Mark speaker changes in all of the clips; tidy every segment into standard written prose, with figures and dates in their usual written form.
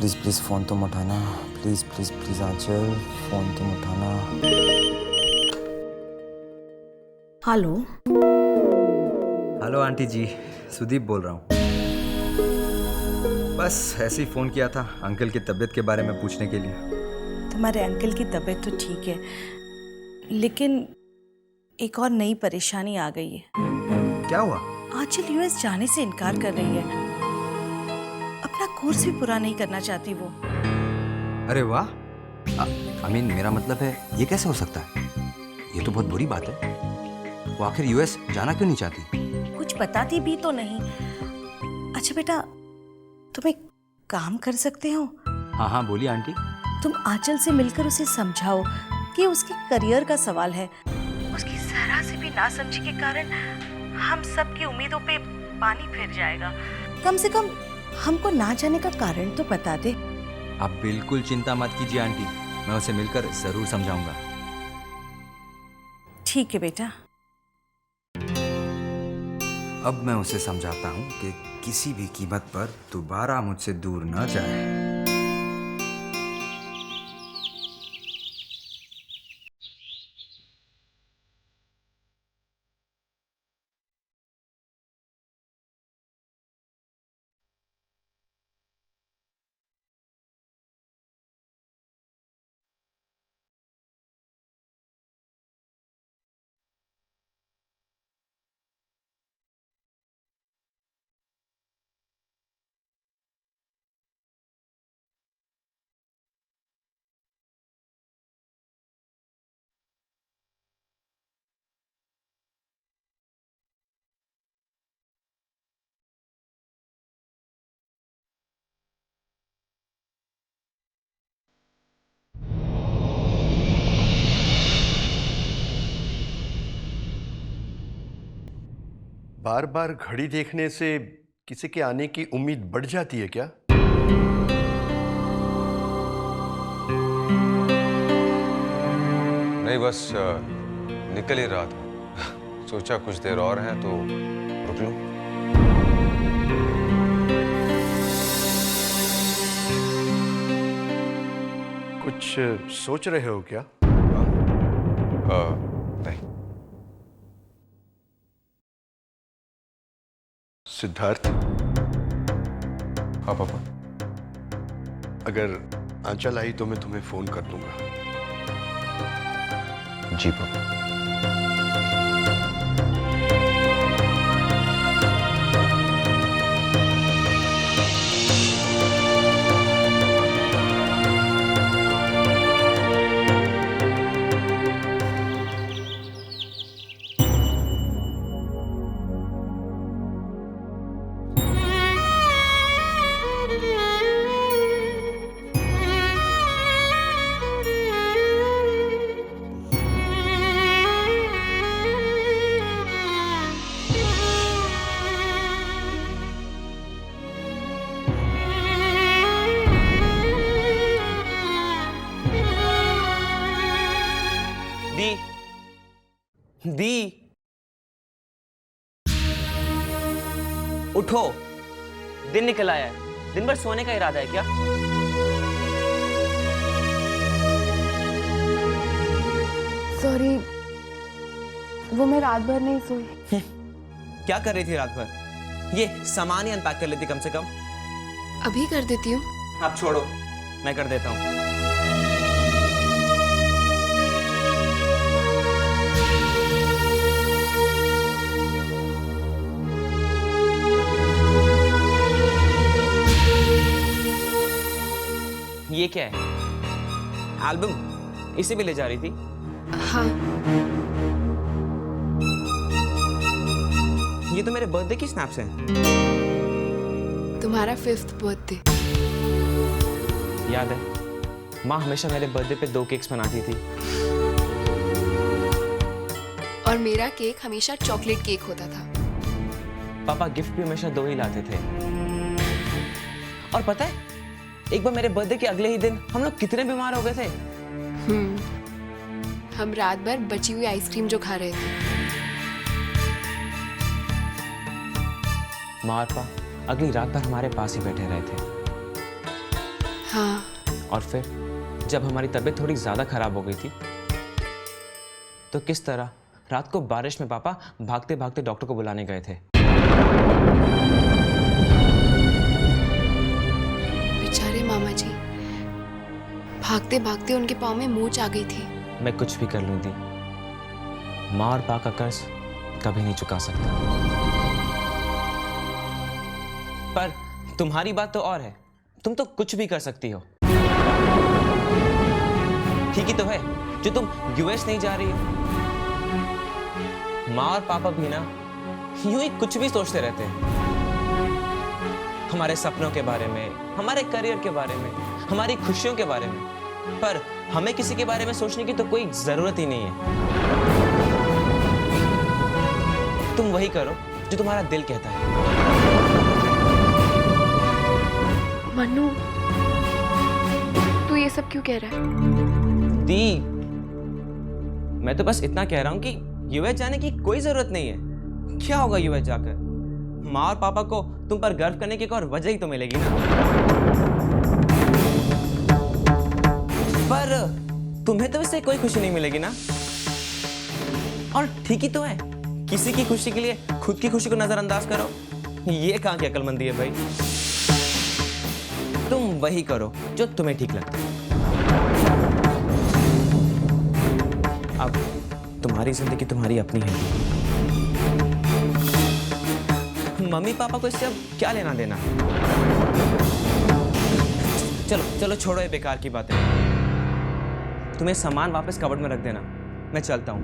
Speaker 1: Please please phone तुम उठाना, please please please Anchal, phone तुम उठाना।
Speaker 2: Hello.
Speaker 1: Hello aunty ji, Sudeep बोल रहा हूँ। बस ऐसे ही फोन किया था अंकल की तबीयत के बारे में पूछने के लिए।
Speaker 2: तुम्हारे अंकल की तबीयत तो ठीक है, लेकिन एक और नई परेशानी आ गई है।
Speaker 1: क्या हुआ?
Speaker 2: आंचल यूएस जाने से इनकार कर रही है। अपना कोर्स भी पूरा नहीं करना चाहती वो।
Speaker 1: अरे वाह, अमीन मेरा मतलब है ये कैसे हो सकता है? ये तो बहुत बुरी बात है। वो आखिर यूएस जाना क्यों नहीं चाहती?
Speaker 2: कुछ बताती भी तो नहीं। अच्छा बेटा, तुम एक काम कर सकते हो?
Speaker 1: हाँ हाँ बोलिए आंटी।
Speaker 2: तुम आंचल से मिलकर उसे समझाओ कि उसके करियर का सवाल है। उसकी जरा सी भी नासमझी के कारण हम सब की उम्मीदों पे पानी फिर जाएगा। कम से कम हमको ना जाने का कारण तो बता दे।
Speaker 1: आप बिल्कुल चिंता मत कीजिए आंटी, मैं उसे मिलकर जरूर समझाऊंगा।
Speaker 2: ठीक है बेटा।
Speaker 1: अब मैं उसे समझाता हूँ कि किसी भी कीमत पर दोबारा मुझसे दूर न जाए।
Speaker 3: बार बार घड़ी देखने से किसी के आने की उम्मीद बढ़ जाती है क्या?
Speaker 4: नहीं, बस निकल ही रहा था। सोचा कुछ देर और है तो रुक लूं।
Speaker 3: कुछ सोच रहे हो क्या?
Speaker 4: नहीं।
Speaker 3: सिद्धार्थ,
Speaker 4: हाँ पापा।
Speaker 3: अगर आंचल आई तो मैं तुम्हें फोन कर दूंगा।
Speaker 4: जी पापा।
Speaker 5: दी दी उठो, दिन निकल आया है। दिन भर सोने का इरादा है क्या?
Speaker 6: सॉरी, वो मैं रात भर नहीं सोई।
Speaker 5: क्या कर रही थी रात भर? ये सामान ही अनपैक कर लेती कम से कम।
Speaker 6: अभी कर देती हूँ।
Speaker 5: आप छोड़ो, मैं कर देता हूँ। ये क्या है? एल्बम? इसे भी ले जा रही थी?
Speaker 6: हाँ।
Speaker 5: ये तो मेरे बर्थडे की स्नैप्स हैं।
Speaker 6: तुम्हारा 5th बर्थडे।
Speaker 5: याद है, माँ हमेशा मेरे बर्थडे पे 2 केक्स बनाती थी।
Speaker 6: और मेरा केक हमेशा चॉकलेट केक होता था।
Speaker 5: पापा गिफ्ट भी हमेशा 2 ही लाते थे। और पता है, एक बार मेरे बर्थडे के अगले ही दिन हम लोग कितने बीमार हो गए थे।
Speaker 6: हम रात भर बची हुई आइसक्रीम जो खा रहे थे।
Speaker 5: माँ और पापा अगली रात भर हमारे पास ही बैठे रहे थे।
Speaker 6: हाँ।
Speaker 5: और फिर जब हमारी तबीयत थोड़ी ज़्यादा खराब हो गई थी तो किस तरह रात को बारिश में पापा भागते भागते डॉक्टर को बुलाने गए थे।
Speaker 6: बेचारे मामा जी, भागते भागते उनके पाँव में मोच आ गई थी।
Speaker 5: मैं कुछ भी कर लूँ दी, माँ और पापा का कर्ज कभी नहीं चुका सकता। पर तुम्हारी बात तो और है, तुम तो कुछ भी कर सकती हो। ठीक ही तो है जो तुम यूएस नहीं जा रही हो। माँ और पापा भी ना यूं ही कुछ भी सोचते रहते हैं, हमारे सपनों के बारे में, हमारे करियर के बारे में, हमारी खुशियों के बारे में। पर हमें किसी के बारे में सोचने की तो कोई जरूरत ही नहीं है। तुम वही करो जो तुम्हारा दिल कहता है।
Speaker 6: मनु, तू ये सब क्यों कह रहा है?
Speaker 5: दी, मैं तो बस इतना कह रहा हूं कि यूएस जाने की कोई जरूरत नहीं है। क्या होगा यूएस जाकर? माँ और पापा को तुम पर गर्व करने की एक और वजह ही तो मिलेगी ना। पर तुम्हें तो इससे कोई खुशी नहीं मिलेगी ना। और ठीक ही तो है, किसी की खुशी के लिए खुद की खुशी को नजरअंदाज करो, ये कहाँ की अक्लमंदी है भाई। तुम वही करो जो तुम्हें ठीक लगता है। अब तुम्हारी जिंदगी तुम्हारी अपनी है। मम्मी पापा को इससे अब क्या लेना देना। चलो चलो छोड़ो ये बेकार की बातें। तुम्हें सामान वापस कबर्ड में रख देना, मैं चलता हूँ।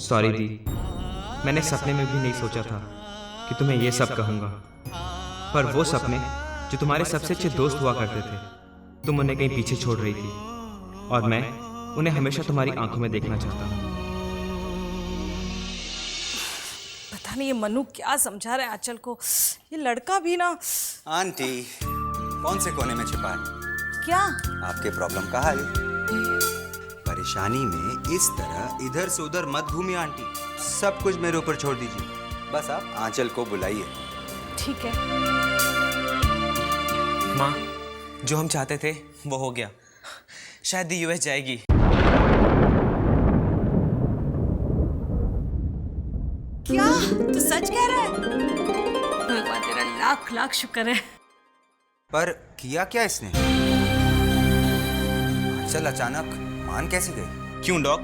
Speaker 7: सॉरी दी, मैंने सपने में भी नहीं सोचा था कि तुम्हें ये सब कहूँगा। पर वो सपने जो तुम्हारे सबसे अच्छे दोस्त हुआ करते थे, तुम उन्हें कहीं पीछे छोड़ रही थी और मैं उन्हें हमेशा तुम्हारी आंखों में देखना चाहता हूँ।
Speaker 2: पता नहीं ये मनु क्या समझा रहा है आंचल को। ये लड़का भी ना।
Speaker 1: आंटी, कौन से कोने में छिपा है?
Speaker 2: क्या?
Speaker 1: आपके प्रॉब्लम का हल। परेशानी में इस तरह इधर से उधर मत घूमिए आंटी, सब कुछ मेरे ऊपर छोड़ दीजिए। बस आप आंचल को बुलाइए।
Speaker 2: ठीक है।
Speaker 5: माँ, जो हम चाहते थे वो हो गया। शायद यूएस जाएगी।
Speaker 2: क्या तू सच कह रहा है? भगवान तेरा लाख लाख शुक्र है।
Speaker 1: पर किया क्या इसने? आंचल अचानक मान कैसे गई?
Speaker 5: क्यों डॉक,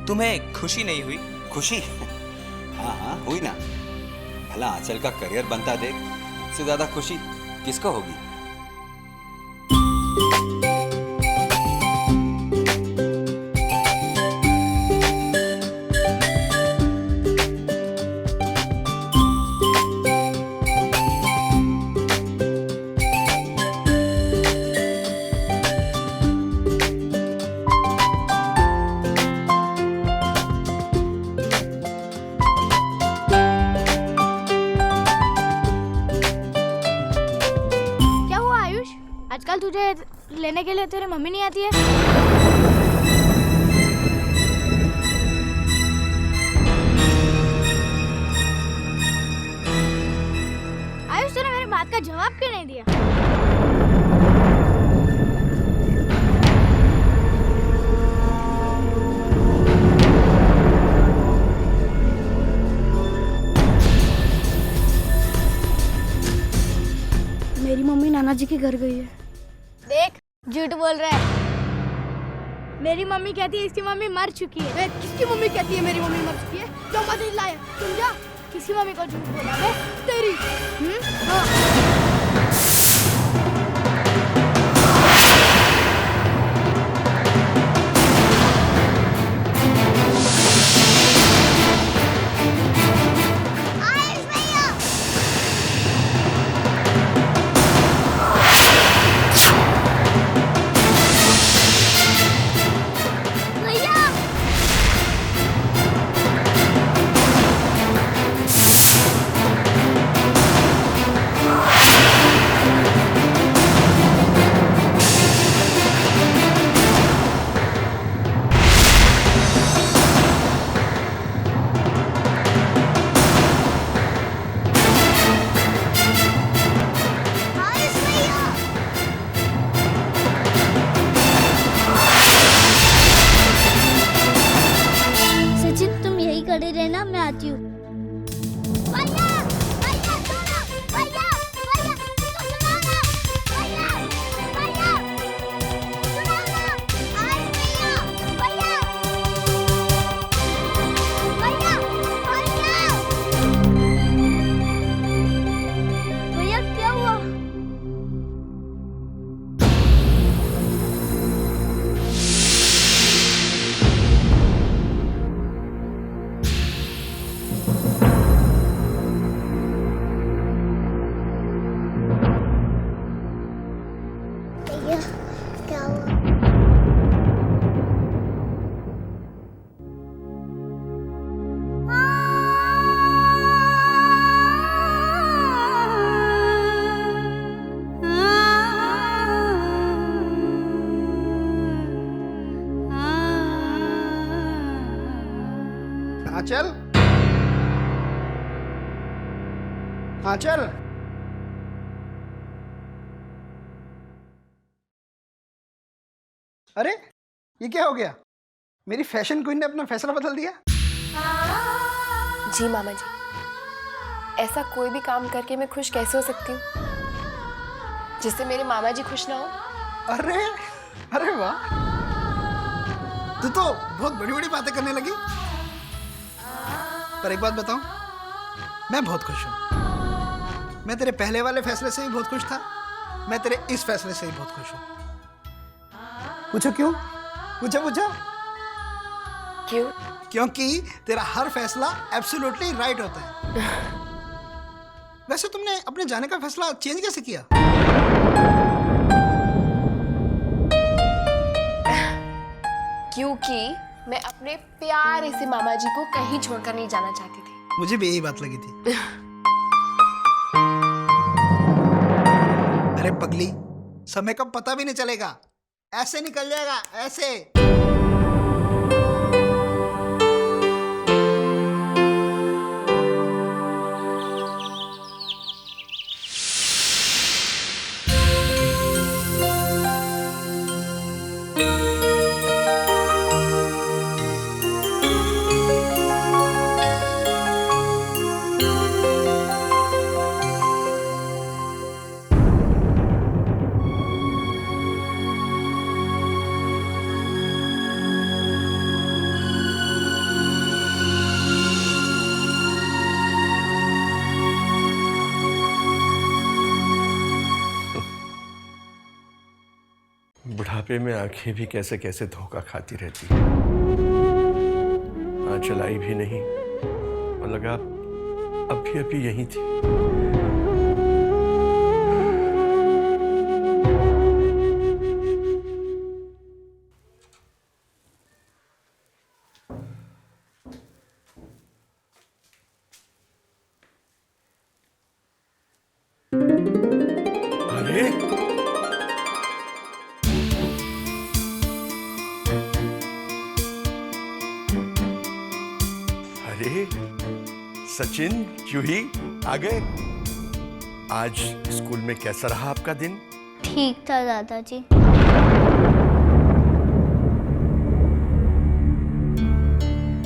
Speaker 5: तुम्हें खुशी नहीं हुई?
Speaker 1: खुशी? हाँ हाँ हुई ना। भला आंचल का करियर बनता देख, इससे ज्यादा खुशी किसको होगी?
Speaker 8: आजकल तुझे लेने के लिए तेरी मम्मी नहीं आती है? का जवाब क्यों नहीं दिया? मेरी मम्मी नाना जी के घर गई है। देख, झूठ बोल रहा है। मेरी मम्मी कहती है इसकी मम्मी मर चुकी है। किसकी मम्मी कहती है मेरी मम्मी मर चुकी है? जो मदद लाया, समझा? किसी मम्मी को झूठ बोला मैं तेरी। हाँ। सचिन, तुम यही खड़े रहना, मैं आती हूँ। भैया क्या हुआ? भैया क्या हुआ?
Speaker 9: आंचल, आंचल, अरे ये क्या हो गया? मेरी फैशन क्वीन ने अपना फैसला बदल दिया।
Speaker 6: जी मामा जी, ऐसा कोई भी काम करके मैं खुश कैसे हो सकती हूँ जिससे मेरे मामा जी खुश ना हो?
Speaker 9: अरे अरे वाह, तू तो बहुत बड़ी बड़ी बातें करने लगी। पर एक बात बताऊं, मैं बहुत खुश हूं। मैं तेरे पहले वाले फैसले से भी बहुत खुश था, मैं तेरे इस फैसले से भी बहुत खुश हूं। पूछो क्यों? पूछो पूछो।
Speaker 6: क्यों?
Speaker 9: क्योंकि तेरा हर फैसला एब्सोल्युटली राइट होता है। वैसे तुमने अपने जाने का फैसला चेंज कैसे किया?
Speaker 6: क्योंकि मैं अपने प्यारे से मामा जी को कहीं छोड़कर नहीं जाना चाहती थी।
Speaker 9: मुझे भी यही बात लगी थी। अरे पगली, समय का पता भी नहीं चलेगा, ऐसे निकल जाएगा, ऐसे।
Speaker 3: बुढ़ापे में आंखें भी कैसे कैसे धोखा खाती रहती हैं। आंचल आई भी नहीं और लगा अभी यहीं थी। अरे अरे सचिन, जूही आ गए। आज स्कूल में कैसा रहा आपका दिन?
Speaker 8: ठीक था दादाजी।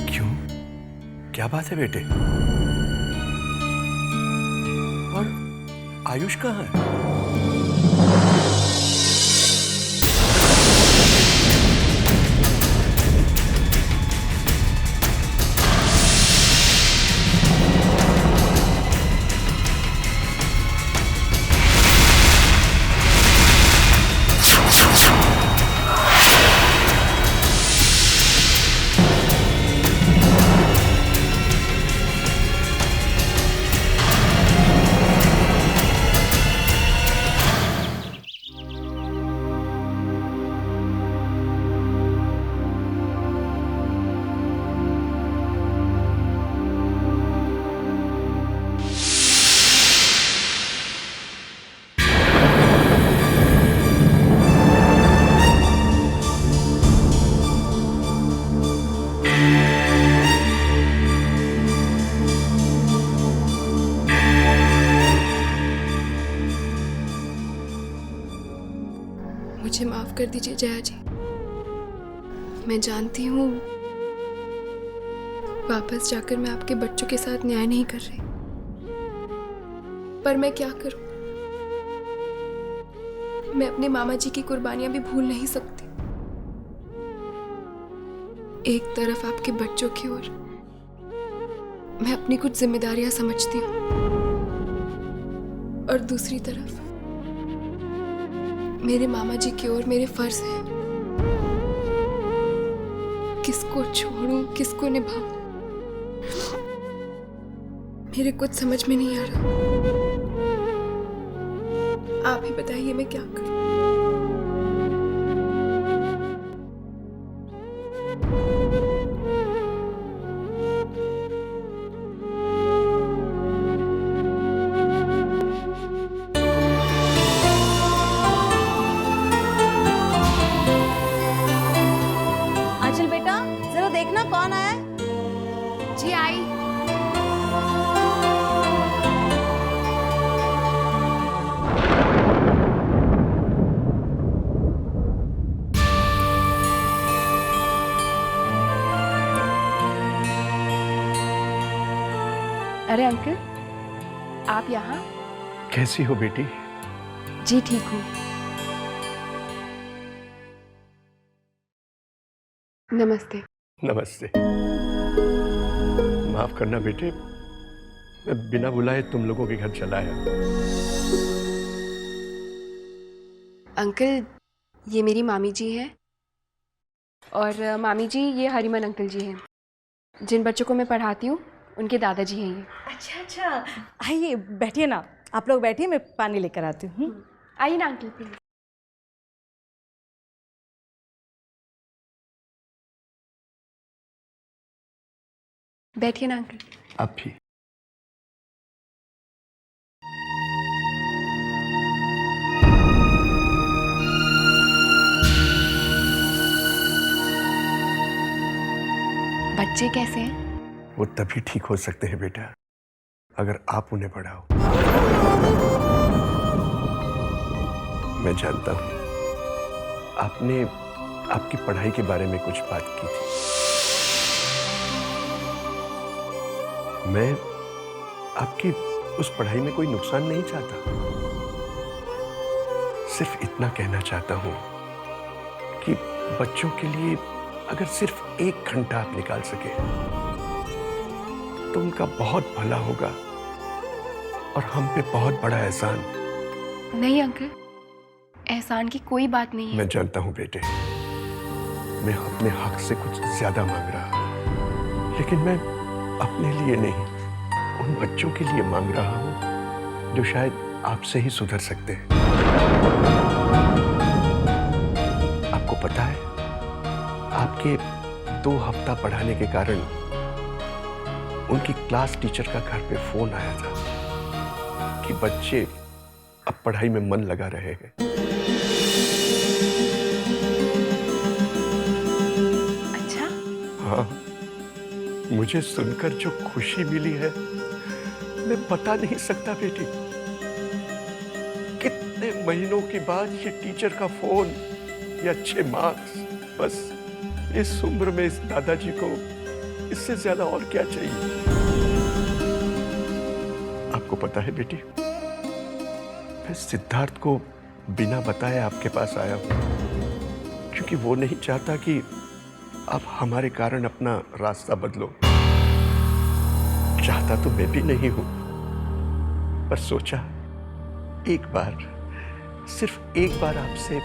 Speaker 3: क्यों? क्या बात है बेटे? और आयुष कहाँ है?
Speaker 6: मुझे माफ कर दीजिए जया जी। मैं जानती हूँ वापस जाकर मैं आपके बच्चों के साथ न्याय नहीं कर रही, पर मैं क्या करूं? मैं अपने मामा जी की कुर्बानियां भी भूल नहीं सकती। एक तरफ आपके बच्चों की ओर मैं अपनी कुछ जिम्मेदारियां समझती हूँ, और दूसरी तरफ मेरे मामा जी की ओर मेरे फर्ज हैं। किसको छोड़ूं, किसको निभाऊं, मेरे कुछ समझ में नहीं आ रहा। आप ही बताइए मैं क्या करूं?
Speaker 2: आंचल बेटा, जरा देखना कौन आया है।
Speaker 6: जी आई। अरे अंकल, आप यहाँ?
Speaker 3: कैसी हो बेटी?
Speaker 6: जी ठीक हूँ। नमस्ते।
Speaker 3: नमस्ते। माफ करना बेटे, मैं बिना बुलाए तुम लोगों के घर चला आया।
Speaker 6: अंकल, ये मेरी मामी जी हैं, और मामी जी ये हरिमन अंकल जी हैं। जिन बच्चों को मैं पढ़ाती हूँ उनके दादाजी हैं ये।
Speaker 2: अच्छा अच्छा, आइए बैठिए ना, आप लोग बैठिए, मैं पानी लेकर आती हूँ।
Speaker 6: आइए ना अंकल प्लीज। बैठिए ना अंकल।
Speaker 3: आप भी।
Speaker 6: बच्चे कैसे हैं?
Speaker 3: वो तभी ठीक हो सकते हैं बेटा, अगर आप उन्हें पढ़ाओ। मैं जानता हूं आपने आपकी पढ़ाई के बारे में कुछ बात की थी। मैं आपकी उस पढ़ाई में कोई नुकसान नहीं चाहता, सिर्फ इतना कहना चाहता हूं कि बच्चों के लिए अगर सिर्फ 1 घंटा आप निकाल सके तो उनका बहुत भला होगा, और हम पे बहुत बड़ा एहसान।
Speaker 6: नहीं अंकल, एहसान की कोई बात नहीं है।
Speaker 3: मैं जानता हूं बेटे, मैं अपने हक से कुछ ज्यादा मांग रहा हूं, लेकिन मैं अपने लिए नहीं, उन बच्चों के लिए मांग रहा हूं जो शायद आपसे ही सुधर सकते हैं। आपको पता है, आपके 2 हफ्ता पढ़ाने के कारण उनकी क्लास टीचर का घर पे फोन आया था कि बच्चे अब पढ़ाई में मन लगा रहे हैं।
Speaker 6: अच्छा?
Speaker 3: हाँ, मुझे सुनकर जो खुशी मिली है मैं बता नहीं सकता बेटी। महीनों के बाद ये टीचर का फोन, ये अच्छे मार्क्स, बस इस उम्र में इस दादाजी को इससे ज्यादा और क्या चाहिए? आपको पता है बेटी, मैं सिद्धार्थ को बिना बताए आपके पास आया हूं क्योंकि वो नहीं चाहता कि आप हमारे कारण अपना रास्ता बदलो। चाहता तो मैं भी नहीं हूं, पर सोचा एक बार, सिर्फ एक बार आपसे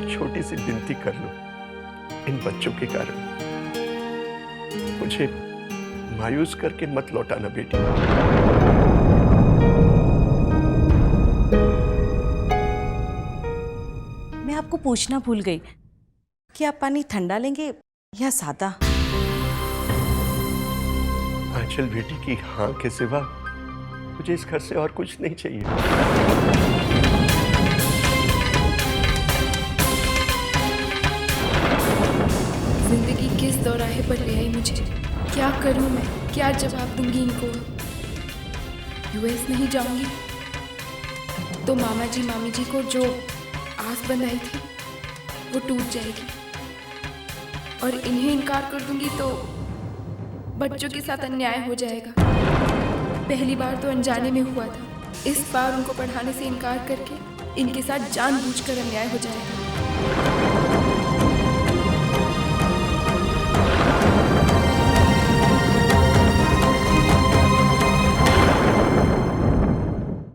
Speaker 3: छोटी सी विनती कर लूं। इन बच्चों के कारण मुझे मायूस करके मत लौटाना बेटी।
Speaker 2: मैं आपको पूछना भूल गई कि आप पानी ठंडा लेंगे या सादा?
Speaker 3: आंचल बेटी की हाँ के सिवा मुझे इस घर से और कुछ नहीं चाहिए।
Speaker 6: जिंदगी किस दौराहे पर ले आई मुझे? क्या करूं मैं? क्या जवाब दूंगी इनको? यूएस नहीं जाऊंगी तो मामा जी मामी जी को जो आस बनाई थी वो टूट जाएगी, और इन्हें इनकार कर दूंगी तो बच्चों के साथ अन्याय हो जाएगा। पहली बार तो अनजाने में हुआ था, इस बार उनको पढ़ाने से इनकार करके इनके साथ जानबूझकर अन्याय हो जाएगा।